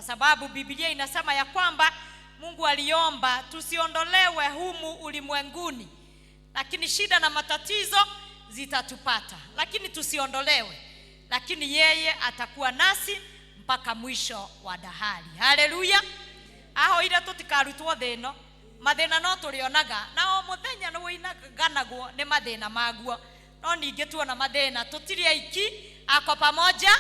kwa sababu Biblia inasema ya kwamba Mungu aliomba tusiondolewe humu ulimwenguni, lakini shida na matatizo zitatupata, lakini tusiondolewe, lakini yeye atakuwa nasi mpaka mwisho wa dahari. Haleluya. Aho ira tutikarutwo theno mathina no turionaga na o muthenya no inaganagwo ni mathina maguo, no ninge tuona mathina tutiri aiki ako pamoja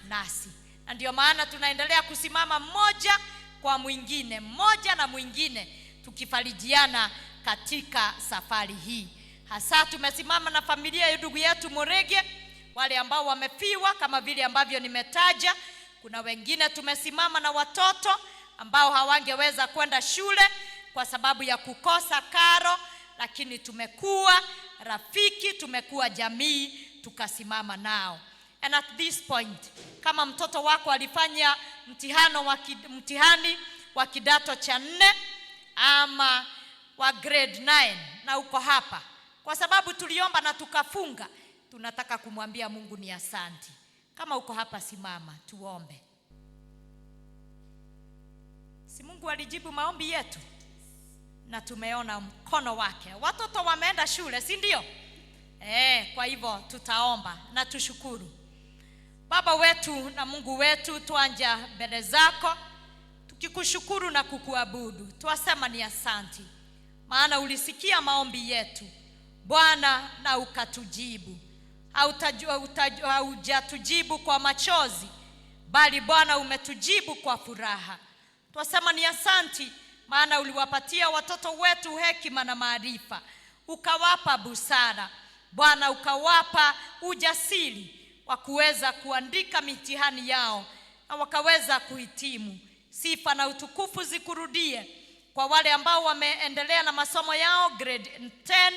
nasi, na ndio maana tunaendelea kusimama mmoja kwa mwingine, mmoja na mwingine, tukifarijiana katika safari hii. Hasa tumesimama na familia ya ndugu yetu Murege, wale ambao wamefiwa kama vile ambavyo nimetaja. Kuna wengine tumesimama na watoto ambao hawangeweza kwenda shule kwa sababu ya kukosa karo, lakini tumekuwa rafiki, tumekuwa jamii, tukasimama nao. And at this point, kama mtoto wako alifanya mtihani wa kidato cha 4 ama wa grade 9 na uko hapa, kwa sababu tuliomba na tukafunga, tunataka kumwambia Mungu ni asante. Kama uko hapa simama tuombe. Si Mungu alijibu maombi yetu na tumeona mkono wake. Watoto wameenda shule, si ndio? Kwa hivyo tutaomba na tushukuru. Baba wetu na Mungu wetu, tuanja mbele zako tukikushukuru na kukuabudu. Tuwasema ni asante, maana ulisikia maombi yetu Bwana na ukatujibu. Haujatujibu kwa machozi, bali Bwana umetujibu kwa furaha. Tuwasema ni asante, maana uliwapatia watoto wetu hekima na maarifa, ukawapa busara Bwana, ukawapa ujasiri wa kuweza kuandika mitihani yao na wakaweza kuhitimu. Sifa na utukufu zikurudie. Kwa wale ambao wameendelea na masomo yao grade 10,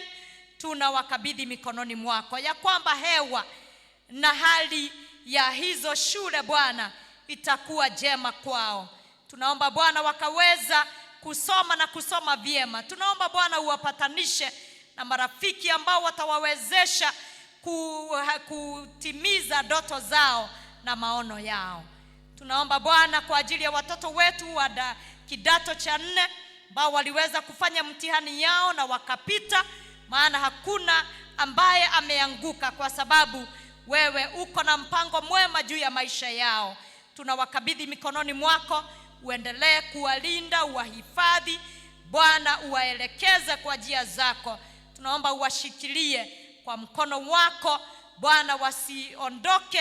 tunawakabidhi mikononi mwako, ya kwamba hewa na hali ya hizo shule Bwana itakuwa jema kwao. Tunaomba Bwana wakaweza kusoma na kusoma vyema. Tunaomba Bwana uwapatanishe na marafiki ambao watawawezesha kutimiza ndoto zao na maono yao. Tunaomba Bwana kwa ajili ya watoto wetu wa kidato cha 4 ambao waliweza kufanya mtihani yao na wakapita, maana hakuna ambaye ameanguka, kwa sababu wewe uko na mpango mwema juu ya maisha yao. Tunawakabidhi mikononi mwako, uendelee kuwalinda, uwahifadhi Bwana, uwaelekeze kwa njia zako. Tunaomba uwashikilie kwa mkono wako Bwana, wasiondoke,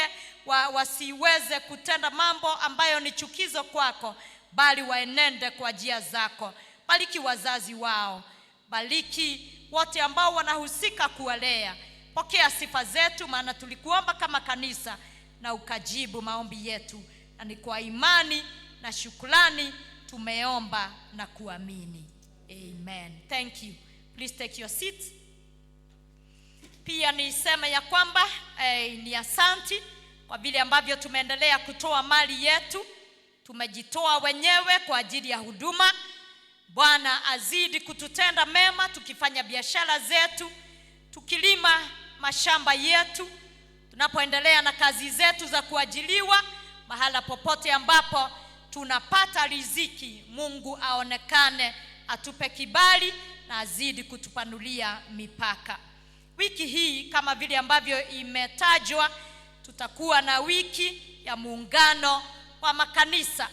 wasiweze kutenda mambo ambayo ni chukizo kwako, bali waenende kwa njia zako. Bariki wazazi wao, bariki wote ambao wanahusika kuwalea. Pokea sifa zetu, maana tulikuomba kama kanisa na ukajibu maombi yetu, na ni kwa imani na shukrani tumeomba na kuamini. Amen. Thank you. Please take your seats. Pia niseme ya kwamba ni asante kwa vile ambavyo tumeendelea kutoa mali yetu. Tumejitoa wenyewe kwa ajili ya huduma. Bwana azidi kututenda mema, tukifanya biashara zetu, tukilima mashamba yetu, tunapoendelea na kazi zetu za kuajiliwa, mahala popote ambapo tunapata riziki. Mungu aonekane, atupe kibali na azidi kutupanulia mipaka. Wiki hii kama vile ambavyo imetajwa, tutakuwa na wiki ya muungano wa makanisa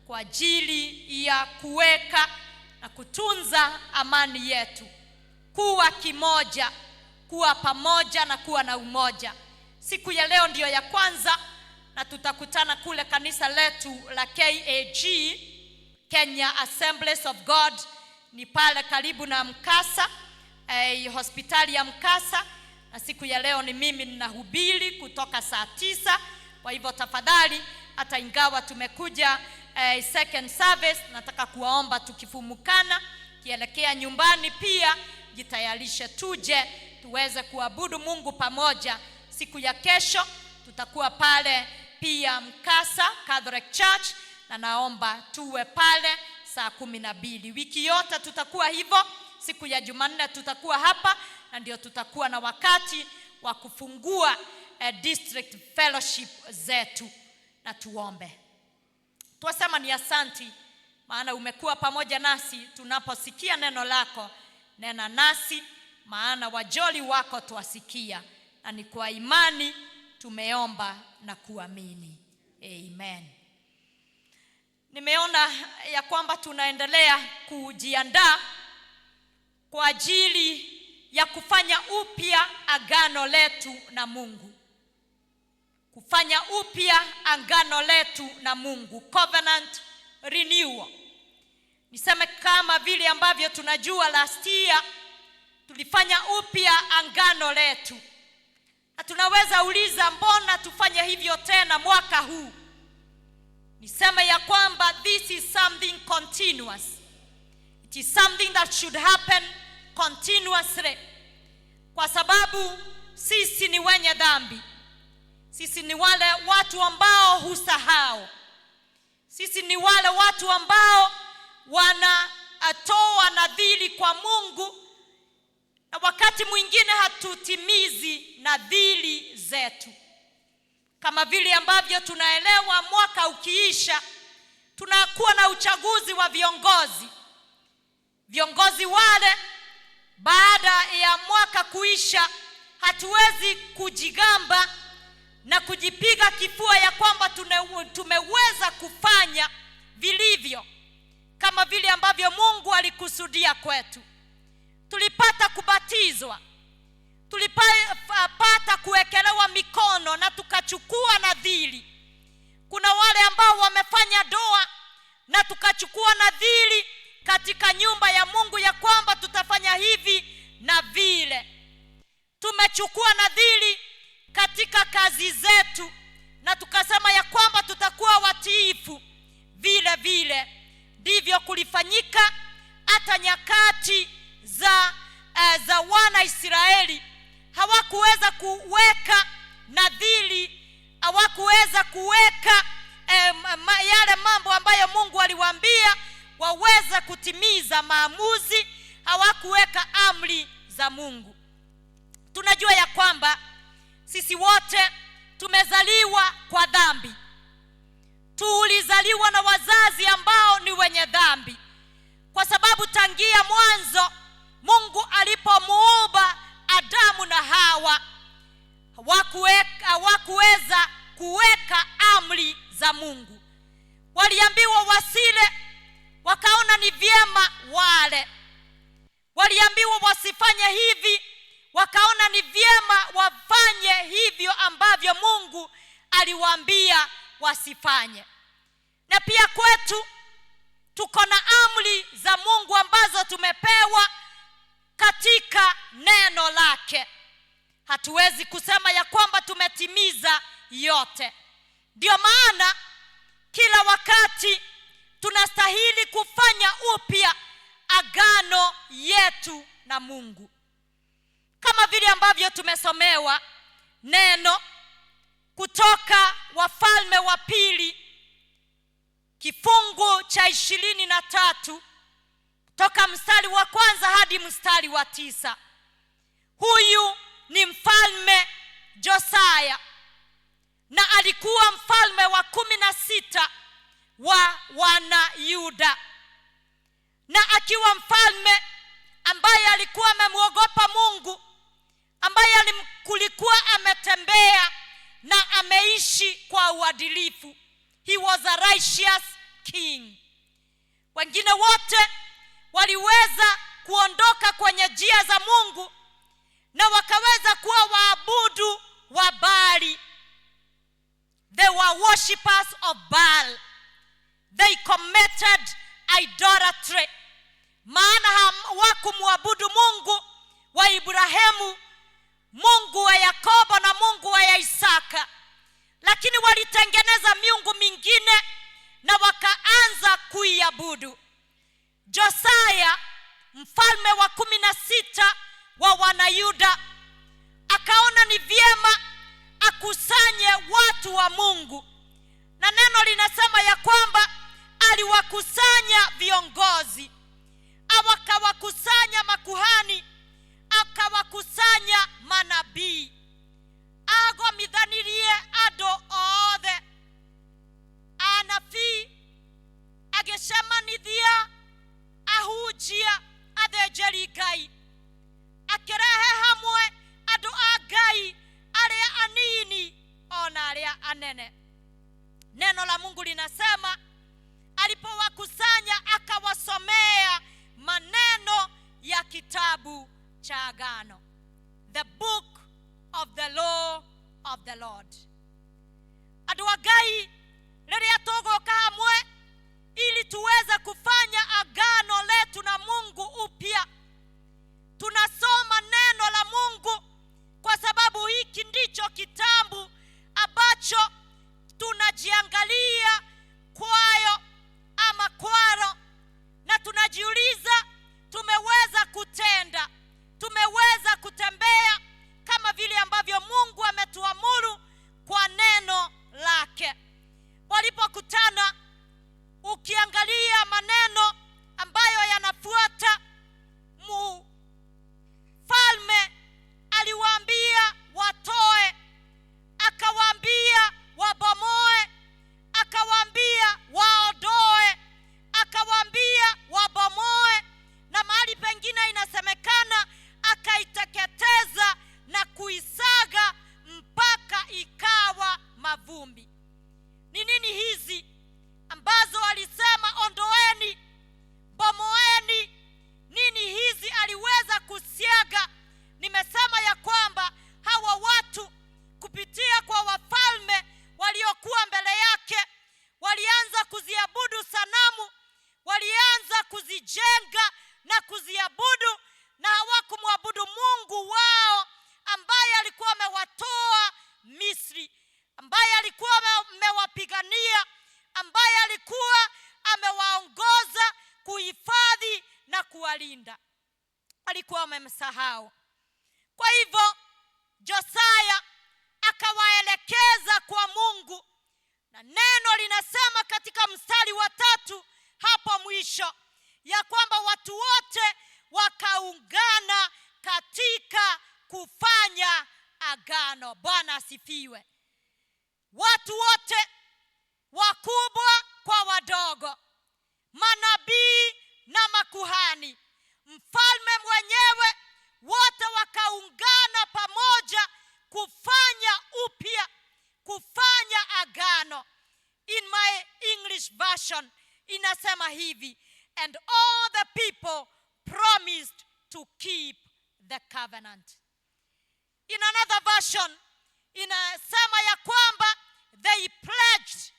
kwa ajili ya kuweka na kutunza amani yetu, kuwa kimoja, kuwa pamoja na kuwa na umoja. Siku ya leo ndiyo ya kwanza, na tutakutana kule kanisa letu la KAG, Kenya Assemblies of God, ni pale karibu na Mkasa, hospitali ya Mkasa. Na siku ya leo ni mimi ninahubiri kutoka saa 9. Kwa hivyo tafadhali, hata ingawa tumekuja second service, nataka kuwaomba tukifumukana kielekea nyumbani, pia jitayarishe tuje tuweze kuabudu Mungu pamoja. Siku ya kesho tutakuwa pale pia Mkasa Catholic Church, na naomba tuwe pale saa 12. Wiki yote tutakuwa hivyo. Siku ya Jumanne tutakuwa hapa, na ndio tutakuwa na wakati wa kufungua district fellowship zetu. Na tuombe. Twasema ni asanti, maana umekuwa pamoja nasi tunaposikia neno lako. Nena nasi, maana wajoli wako twasikia, na ni kwa imani tumeomba na kuamini. Amen. Nimeona ya kwamba tunaendelea kujiandaa kwa ajili ya kufanya upya agano letu na Mungu. Kufanya upya agano letu na Mungu, covenant renewal. Niseme kama vile ambavyo tunajua last year tulifanya upya agano letu. Na tunaweza uliza mbona tufanye hivyo tena mwaka huu? Niseme ya kwamba this is something continuous. It is something that should happen continuously. Kwa sababu sisi ni wenye dhambi. Sisi ni wale watu ambao husahau. Sisi ni wale watu ambao wanatoa nadhiri kwa Mungu, na wakati mwingine hatutimizi nadhiri zetu. Kama vile ambavyo tunaelewa mwaka ukiisha tunakuwa na uchaguzi wa viongozi. Viongozi wale baada ya mwaka kuisha hatuwezi kujigamba na kujipiga kifua ya kwamba tumeweza kufanya vilivyo kama vile ambavyo Mungu alikusudia kwetu. Tulipata kubatizwa, tulipata kuwekelewa mikono na tukachukua nadhiri. Kuna wale ambao wamefanya doa na tukachukua nadhiri katika nyumba ya Mungu ya kwamba tutafanya hivi na vile. Tumechukua nadhiri katika kazi zetu na tukasema ya kwamba tutakuwa watiifu vile vile. Ndivyo kulifanyika hata nyakati za wana Israeli. Hawakuweza kuweka nadhiri, hawakuweza kuweka yale mambo ambayo Mungu aliwaambia waweza kutimiza maamuzi. Hawakuweka amri za Mungu. Tunajua ya kwamba sisi wote tumezaliwa kwa dhambi. Tulizaliwa na wazazi ambao ni wenye dhambi, kwa sababu tangia mwanzo Mungu alipomuumba Adamu na Hawa hawakuweza kuweka amri za Mungu. Waliambiwa wasile, wakaona ni vyema wale. Waliambiwa wasifanye hivi, wakaona ni vyema wafanye hivyo ambavyo Mungu aliwaambia wasifanye. Na pia kwetu tuko na amri za Mungu ambazo tumepewa katika neno lake. Hatuwezi kusema ya kwamba tumetimiza yote. Ndio maana kila wakati tunastahili kufanya upya agano yetu na Mungu. Kama vile ambavyo tumesomewa neno kutoka Wafalme wa Pili kifungu cha 23 toka mstari wa 1 hadi mstari wa 9. Huyu ni mfalme Josiah, na alikuwa mfalme wa 16 wa wana Yuda. Na akiwa mfalme ambaye alikuwa amemwogopa Mungu, ambaye kulikuwa ametembea na ameishi kwa uadilifu. He was a righteous king. Wengine wote waliweza kuondoka kwenye njia za Mungu na wakaweza kuwa waabudu wa Baali. They were worshippers of Baal. They committed idolatry. Maana hawakumwabudu Mungu wa Ibrahimu, Mungu wa Yakobo na Mungu wa Isaka, lakini walitengeneza miungu mingine na wakaanza kuiabudu. Josiah, mfalme wa 16 wa Wanayuda, akaona ni vyema akusanye watu wa Mungu. Na neno linasema ya kwamba aliwakusanya viongozi, akawakusanya makuhani, akawakusanya manabii. Ago midhanirie ado othe anabii manene. Neno la Mungu linasema alipowakusanya akawasomea maneno ya kitabu cha agano, the book of the law of the Lord. Aduagai rĩrĩa tũgũka hamwe ili tuweze kufanya agano letu na Mungu upya, tunasoma neno la Mungu kwa sababu hiki ndicho kitabu ambacho tunajiangalia kwayo ama kwaro, na tunajiuliza tumeweza kutenda, tumeweza kutembea kama vile ambavyo Mungu ametuamuru kwa neno lake. Walipokutana, ukiangalia maneno ambayo yanafuata, mfalme aliwaambia watoe, akawaambia wabomoe, akawaambia waondoe, akawaambia wabomoe, na mahali pengine inasemekana akaiteketeza na kuisaga mpaka ikawa mavumbi. Ni nini hizi ambazo alisema ondoeni, bomoeni? Nini hizi aliweza kusiaga? Nimesema ya kwamba hawa watu kupitia kwa wafalme waliokuwa mbele yake walianza kuziabudu sanamu, walianza kuzijenga na kuziabudu, na hawakumwabudu Mungu wao ambaye alikuwa amewatoa Misri, ambaye alikuwa amewapigania, ambaye alikuwa amewaongoza kuhifadhi na kuwalinda. Alikuwa amemsahau. Kwa hivyo Josiah akawaelekeza kwa Mungu, na neno linasema katika mstari wa 3 hapo mwisho ya kwamba watu wote wakaungana katika kufanya agano. Bwana asifiwe. Watu wote, wakubwa kwa wadogo, manabii na makuhani, mfalme mwenyewe, wote wakaungana pamoja kufanya upya, kufanya agano. In my English version inasema hivi, and all the people promised to keep the covenant. In another version inasema ya kwamba they pledged,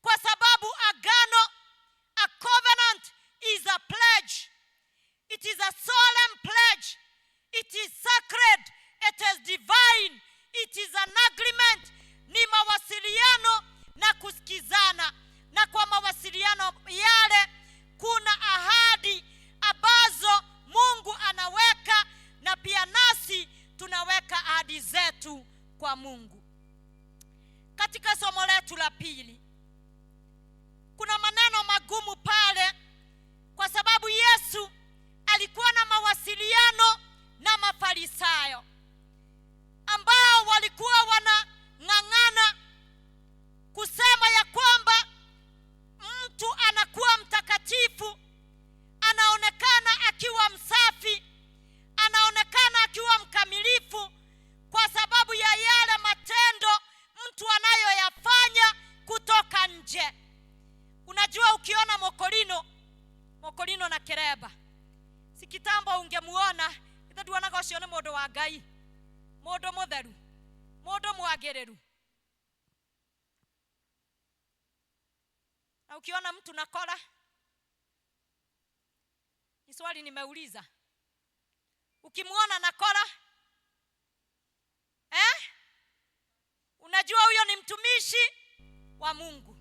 kwa sababu agano, a covenant is a pledge. It is a solemn pledge. It is sacred. It is divine. It is an agreement. Ni mawasiliano na kusikizana, na kwa mawasiliano yale kuna ahadi ambazo Mungu anaweka, na pia nasi tunaweka ahadi zetu kwa Mungu. Katika somo letu la pili kuna maneno magumu pale, kwa sababu Yesu alikuwa na mawasiliano na Mafarisayo ambao walikuwa wanang'ang'ana kusema ya kwamba mtu anakuwa mtakatifu, anaonekana akiwa msafi, anaonekana akiwa mkamilifu kwa sababu ya yale matendo mtu anayoyafanya kutoka nje. Unajua, ukiona mokorino na kereba, si kitambo ungemuona itaduanaga ucio ni mundu wa Ngai, mundu mutheru, mundu mwagereru. Na ukiona mtu na kola, ni swali nimeuliza, ukimuona na kola, unajua huyo ni mtumishi wa Mungu.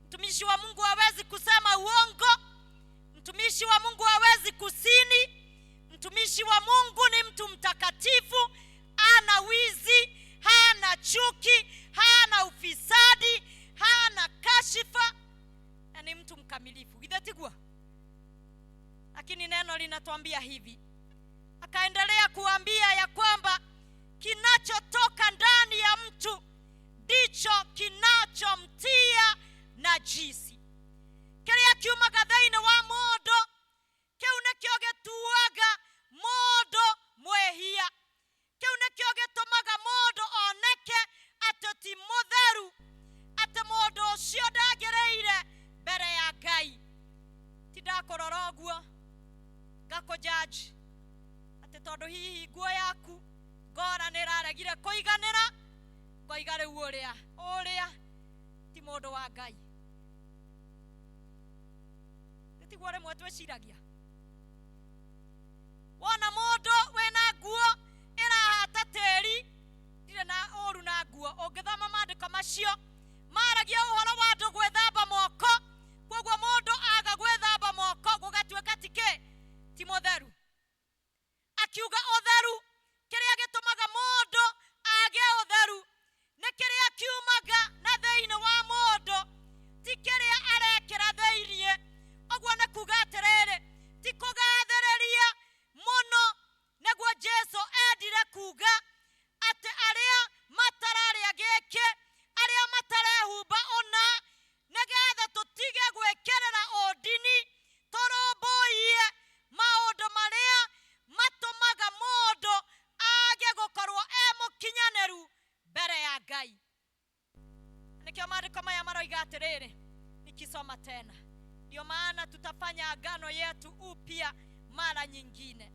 Mtumishi wa Mungu hawezi kusema uongo. Mtumishi wa Mungu hawezi kusini. Mtumishi wa Mungu ni mtu mtakatifu, hana wizi, hana chuki, hana ufisadi, hana kashifa, na ni mtu mkamilifu. Githatigwa. Lakini neno linatuambia hivi, akaendelea kuambia ya kwamba kinachotoka ndani ya mtu ndicho kinachomtia najisi. Kiria kiumaga thĩinĩ wa mũndũ, kĩu nĩkĩo gĩtuaga mũndũ mwĩhia. Kĩu nĩkĩo gĩtũmaga mũndũ oneke atĩ ti mũtheru. ko judge ate tondu hihi nguo yaku ngora niraregire kuiganira koigare uria ti mundu wa Ngai. Tiguo rimwe twiciragia wona mundu wena nguo irahata teri ndire na oru na nguo ungithoma maandiko macio maragia uhoro wa andu gwithamba moko koguo mundu aga gwithamba moko gugatuika ti mutheru. Akiuga utheru kiria gitumaga mundu age utheru ni kiria kiumaga na thiini wa mundu ti kiria arekira thiini. Oguo na kuga atiriri ti kugathiriria muno niguo Jesu endire kuga ati aria matararia giki aria matarehumba ona nigetha tutige gwikirira ondini turumbuie maundu maria matumaga mundu age gukorwo mukinyaniru mbere ya Ngai. Nikio maandiko maya maroiga atiriri, nikisoma tena, ndio maana tutafanya agano yetu upya mara nyingine.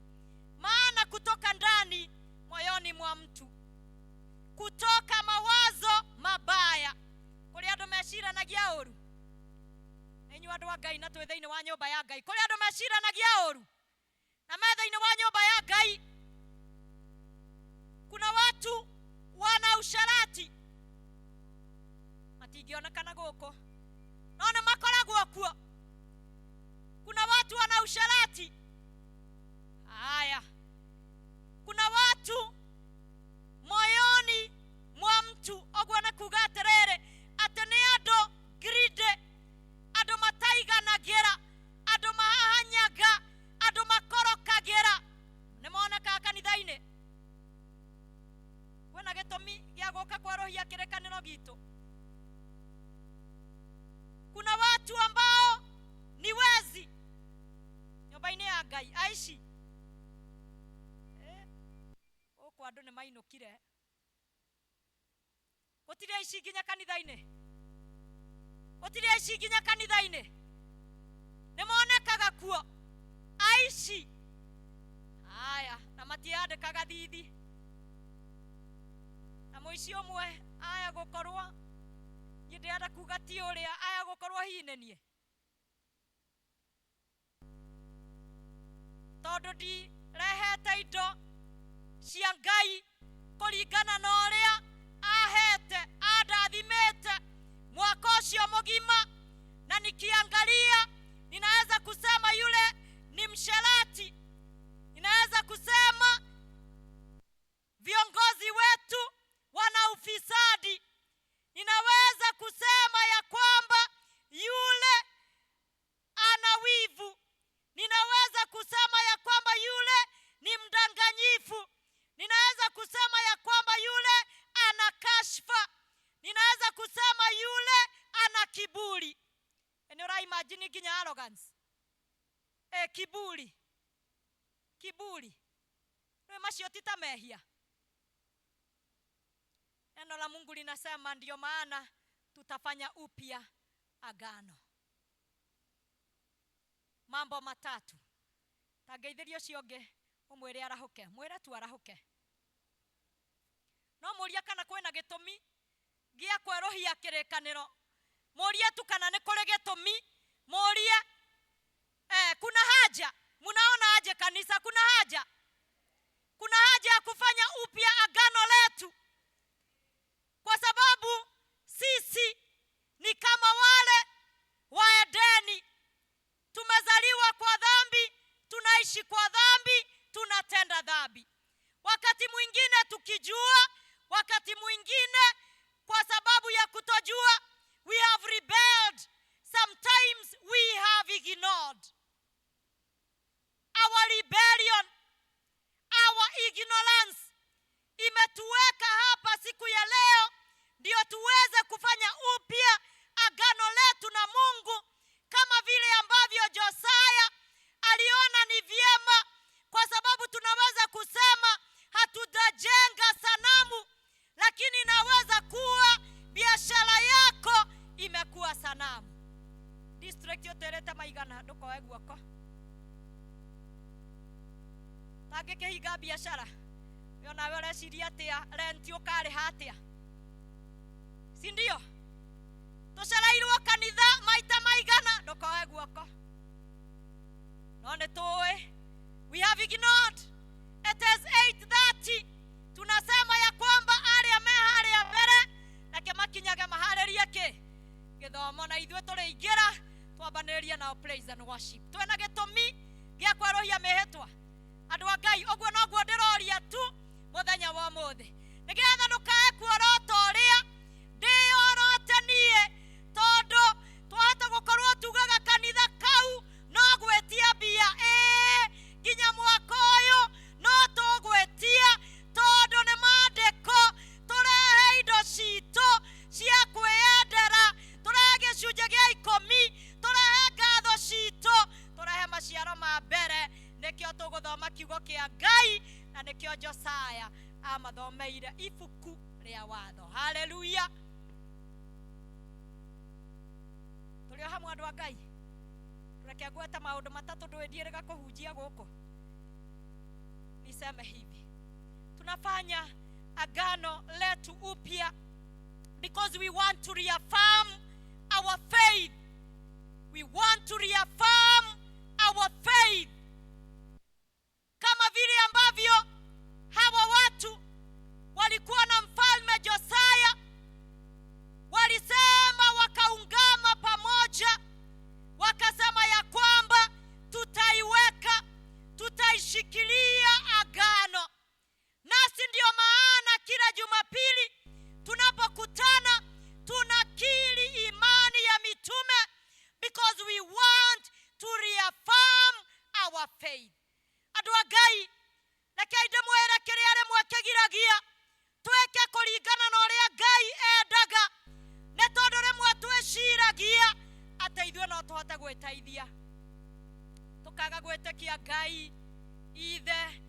Maana kutoka ndani moyoni mwa mtu, kutoka mawazo mabaya, kuri andu meciranagia uru, enyu andu wa Ngai na twi thiini wa nyumba ya Ngai, kuri andu meciranagia uru na me thiini wa nyumba ya Ngai, kuna watu wana usharati matingionekana guko no ne makoragwo kuo. Kuna watu wana usharati. Haya, kuna watu moyoni mwa mtu ogwa na kuga atiriri ati ni andu gride, andu mataiganagira, andu mahanyaga, andu makorokagira. Nimoneka kanitha-ini wena gitumi gia guka kwarohia kirekaniro gitu. Kuna watu ambao ni wezi nyumba-ini ya Ngai aishi oku andu ni mainukire gutire aishi nginya kanitha-ini, gutire aishi nginya kanitha-ini, nimonekaga kuo aishi. Haya, na matiandikaga thithi na muici umwe aya gukorwo ndirenda kuga ti uria aya gukorwo hinenie tondu ndirehete indo cia Ngai kuringana na uria ahete andathimete mwaka ucio mugima, na nikiangalia ninaweza kusema yule ni msherati, ninaweza kusema viongozi wetu wana ufisadi, ninaweza kusema ya kwamba yule ana wivu, ninaweza kusema ya kwamba yule ni mdanganyifu, ninaweza kusema ya kwamba yule ana kashfa, ninaweza kusema yule ana kiburi. And you imagine ginya arrogance. Kiburi. Wewe macio titamehia. Neno la Mungu linasema ndio maana tutafanya upya agano. Mambo matatu. Tageithirio cionge umwire arahuke, mwire tu arahuke. No muria kana kwena gitumi gia kwerohia kirekaniro. Muria tu kana ni kuri gitumi, muria kuna haja. Munaona aje kanisa kuna haja? Kuna haja ya kufanya upya agano letu. Kwa sababu sisi ni kama wale wa Edeni. Tumezaliwa kwa dhambi, tunaishi kwa dhambi, tunatenda dhambi. Wakati mwingine tukijua, wakati mwingine kwa sababu ya kutojua, we have rebelled. Sometimes we have ignored. Our rebellion, our ignorance imetuweka hapa siku ya leo ndio tuweze kufanya upya agano letu na Mungu, kama vile ambavyo Josiah aliona ni vyema, kwa sababu tunaweza kusema hatujajenga sanamu, lakini inaweza kuwa biashara yako imekuwa sanamu. District yote leta maigana ndoko weguoko. tangĩkĩhinga biacara yona wale ciria atia rent ukari hatia si ndio tucarairwo kanitha maita maigana ndokoe guoko no nĩ tũĩ we have ignored. It is 8:30 tunasema ya kwamba arĩa me harĩa mbere nake makinyaga maharĩrie gĩthomo na ithuĩ tũrĩingĩra twambanĩrĩrie na praise and worship twena gĩtũmi gĩa kwerũhia mĩhĩtwa andũ a Ngai ũguo noguo ndĩroria tu mũthenya wa ũmũthĩ nĩgetha ndũkae kuorota ũrĩa ndĩorota niĩ tondũ twahota gũkorwo tugaga kanitha kau no gwĩtia mbia nginya mwaka ũyũ no tũgwĩtia tondũ nĩ maandĩko tũrehe indo citũ cia kwĩyendera tũrehe gĩcunjĩ gĩa 10 tũrehe ngatho citũ tũrehe maciaro ma mbere nĩkĩo tũgũthoma kiugo kĩa Ngai na nĩkĩo Josaya amathomeire ibuku rĩa watho. Haleluya. Tũrĩ hamwe andũ a Ngai tureke gweta maũndũ matatũ ndwĩndiĩrĩga kũhunjia gũkũ. Niseme hivi tunafanya agano letu upya because we want to reaffirm our faith. We want to reaffirm our faith. Kama vile ambavyo hawa watu walikuwa na mfalme Josaya walisema wakaungama pamoja wakasema ya kwamba tutaishikilia agano. Nasi ndio maana kila Jumapili tunapokutana tunakiri imani ya mitume because we want to reaffirm our faith. Andũ a Ngai reke ndĩmwĩre kĩrĩa rĩmwe kĩgiragia twĩke kũringana na ũrĩa Ngai endaga nĩ tondũ rĩmwe twĩciragia atĩ ithuĩ no tũhote gwĩteithia tũkaga gwĩtĩkia Ngai ithe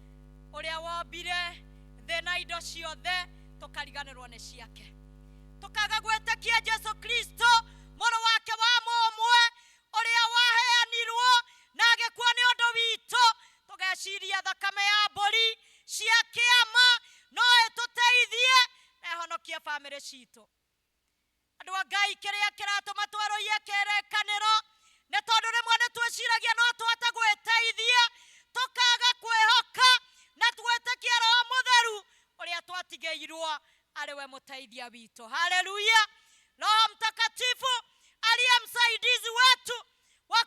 ũrĩa wombire thĩ na indo ciothe tũkariganĩrwo nĩ ciake tũkaga gwĩtĩkia Jesu Kristo mũrũ wake wa mũmwe ũrĩa waheanirwo na agĩkua nĩ ũndũ witũ tũgeciria thakame ya mbũri cia kĩama no ĩtũteithie na ĩhonokie bamĩrĩ citũ. Andũ a Ngai kĩrĩa kĩratũma twerũhie kĩrĩkanĩro nĩ tondũ rĩmwe nĩ twĩciragia no tũhote gwĩteithia tũkaga kwĩhoka na twĩtĩkia Roho Mũtheru ũrĩa twatigĩirwo arĩ we mũteithia witũ. Haleluya. Roho Mtakatifu aliye msaidizi wetu wa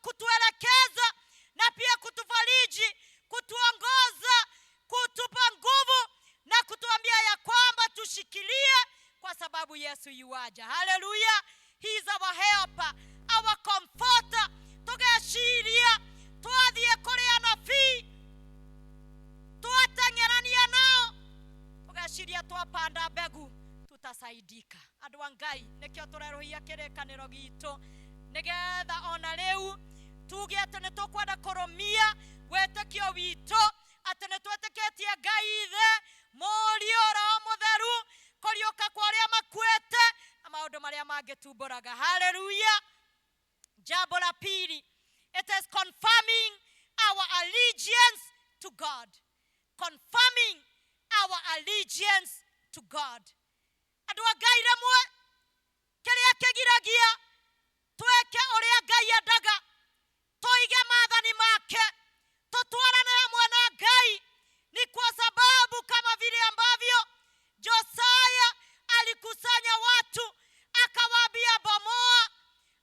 kutuelekeza na pia kutufariji, kutuongoza, kutupa nguvu na kutuambia ya kwamba tushikilie kwa sababu Yesu yuaja. Haleluya. He is our helper, our comforter. Tugeciria twathie kũrĩ anabii twateng'erania nao tugeciria twapanda mbegu tutasaidika. Andũ a Ngai nĩkĩo tũrerũhia kĩrĩkanĩro gitũ nĩgetha ona rĩu tuge atĩ nĩ tũkwenda kũrũmia wĩtĩkio witũ atĩ nĩ twĩtĩkĩtie Ngai ithe Mũriũ Roho Mũtheru kũriũka kwa arĩa makuĩte na maũndũ marĩa mangĩtumbũraga. Haleluya. Jambo la pili, it is confirming our allegiance to God. Confirming our allegiance to God. Andũ a Ngai rĩmwe kĩrĩa kĩgiragia tweke ũrĩa Ngai endaga tuige maathani make tutwarane hamwe na Ngai ni kwa sababu kama vile ambavyo Josaya alikusanya watu akawaambia bomoa,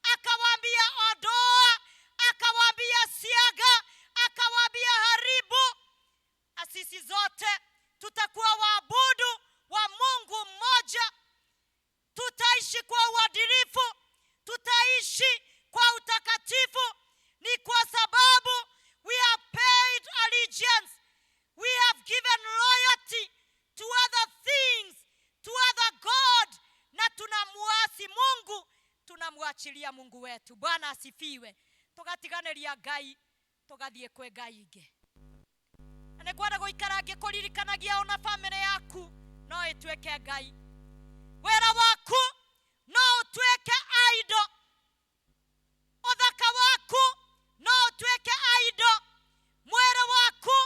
akawaambia ondoa, akawaambia siaga, akawaambia haribu. Sisi zote tutakuwa waabudu wa Mungu mmoja, tutaishi kwa uadilifu, tutaishi kwa utakatifu ni kwa sababu we have paid allegiance, we have given loyalty to other things, to other God, na tunamuasi Mungu, tunamwachilia Mungu wetu. Bwana asifiwe. Tugatiganĩria Ngai tugathie kwe Ngai ingĩ. Nĩ kwenda gũikara ngĩkũririkanagia ona family yaku no ĩtuĩke Ngai, wĩra waku no ũtuĩke idol, ũthaka waku no ũtuĩke idol, mwĩrĩ waku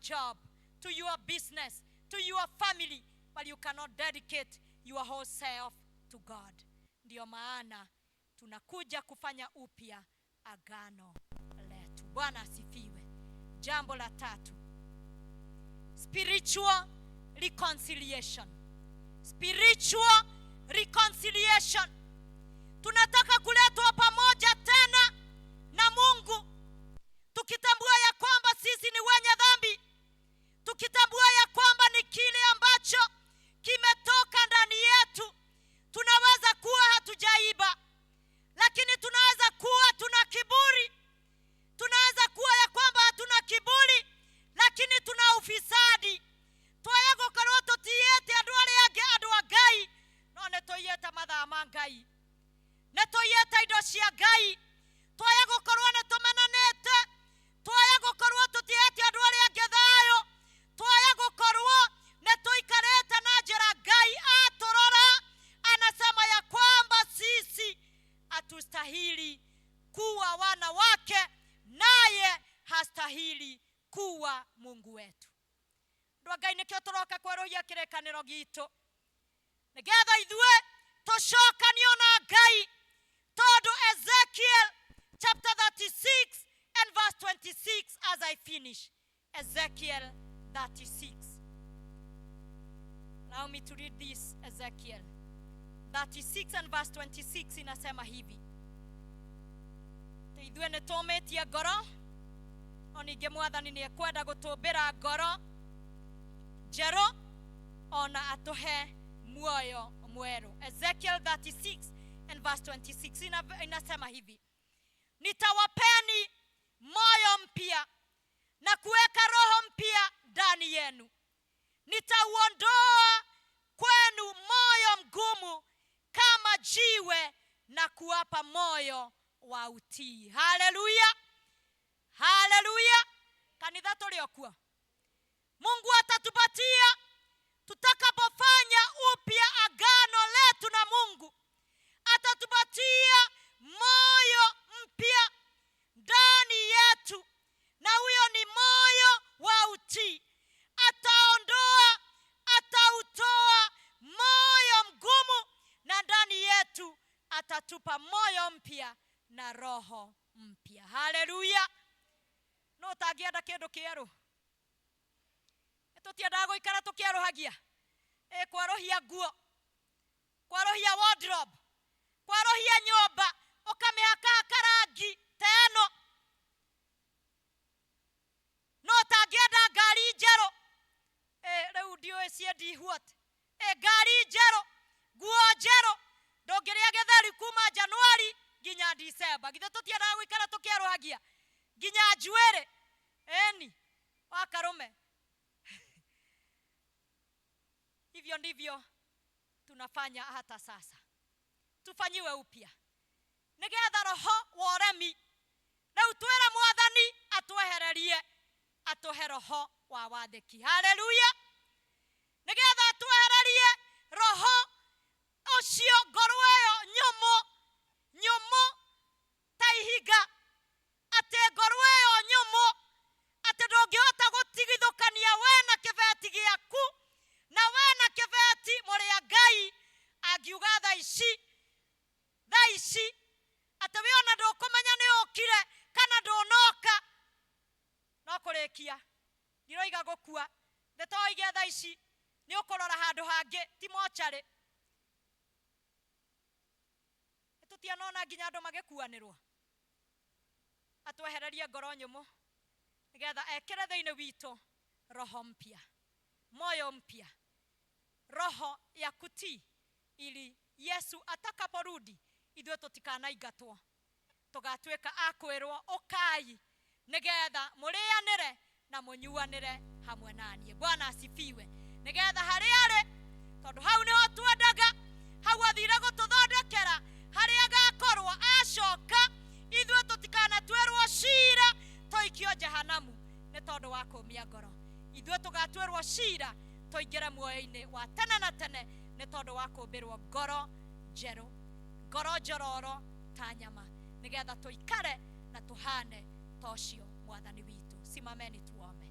job, to your business, to your family, but you cannot dedicate your whole self to God. Ndio maana tunakuja kufanya upya agano letu. Bwana asifiwe. Jambo la tatu, spiritual reconciliation. Spiritual reconciliation. Tunataka kuletwa pamoja tena na Mungu, tukitambua ya kwamba sisi ni wenye dhambi, tukitambua ya kwamba ni kile ambacho kimetoka ndani yetu. Tunaweza kuwa hatujaiba, lakini tunaweza kuwa tuna kiburi. Tunaweza kuwa ya kwamba hatuna kiburi, lakini tuna ufisadi. Twayego karoto tiete adwale yage adwa gai, no ne toyeta mathaa ma Ngai, ne toyeta indo cia Ngai. Twayego korwo ne tumenanete, twayego korwo tutiete adwale yage thayo, twayego korwo ne toikarete na njira Ngai aturora. Anasema ya kwamba sisi hatustahili kuwa wana wake, naye hastahili kuwa Mungu wetu. Ndwa Ngai nikio toroka kwerohia kirekaniro gitu, nigetha ithue tucokanio na Ngai. Tondu Ezekiel chapter 36 and verse 26, as I finish. Ezekiel 36. Allow me to read this. Ezekiel 36 and verse 26 inasema hivi: Teithue nitometie ngoro, onige Mwathani ni ekwenda gutumbira ngoro njeru, ona atuhe muoyo mweru. Ezekiel 36 and verse 26 inasema hivi: Nitawapeni moyo mpya na kuweka roho mpya ndani yenu. Nitauondoa kwenu moyo mgumu kama jiwe na kuwapa moyo wa utii. Haleluya. Haleluya. Kanitha tuliokuwa, Mungu atatupatia tutakapofanya upya agano letu na Mungu. Atatupatia moyo mpya ndani yetu, na huyo ni moyo wa utii. Atautoa moyo mgumu, na ndani yetu atatupa moyo mpya na roho mpya. Haleluya. No tagienda kindu kieru, tutiendaga guikara tukieruhagia, kwarohia nguo, kwarohia wardrobe, kwarohia nyumba, ukamihaka karangi teno. No tagienda ngari njeru, riu ndiuĩ ciendi what, ngari njeru, nguo njeru, ndũngĩrĩa gĩtheri kuma Januari nginya December. Githĩ tutiendaga guikara tukieruhagia nginya njuĩrĩ eni wa karume? Hivyo ndivyo tunafanya hata sasa. Tufanyiwe upya nigetha roho wa uremi na utwera Mwathani atwehererie, atuhe roho wa watheki. Haleluya. Nigetha atwehererie roho ucio ngoro ĩyo nyumu ta ihiga, ati ngoro ĩyo nyumu ati ndũngĩhota gũtigithũkania we na kĩbeti gĩaku, na we na kĩbeti mũrĩa Ngai angiuga thaa ici ati we ona ndũkũmenya nĩ ũkire kana ndũnoka. No kũrĩkia ndiroiga gũkua, ndĩtoige thaa ici nĩ ũkũrora handũ hangĩ ti mocarĩ. Tutianona nginya andũ magĩkuanĩrwo. Atwehererie ngoro nyumu nigetha ekere thĩinĩ witũ roho mpya, moyo mpya, roho ya kutii, ili Yesu atakaporudi ithuĩ tũtikanaingatwo, tũgatuĩka akwĩrwo ũkai nigetha mũrĩanĩre na mũnyuanĩre hamwe naniĩ. Bwana asifiwe. Nigetha harĩa arĩ, tondũ hau nĩho twendaga, hau athire gũtũthondekera harĩa agakorwo acoka, ithuĩ tũtikanatuĩrwo ciira tũikio jehanamu nĩ tondũ wa kũmia ngoro. Ithuĩ tũgatuĩrwo ciira tũingĩre muoyo-inĩ wa tene na tene nĩ tondũ wa kũmbĩrwo ngoro njerũ, ngoro njororo ta nyama, nigetha tũikare na tũhane tocio Mwathani witũ. Simameni tuombe.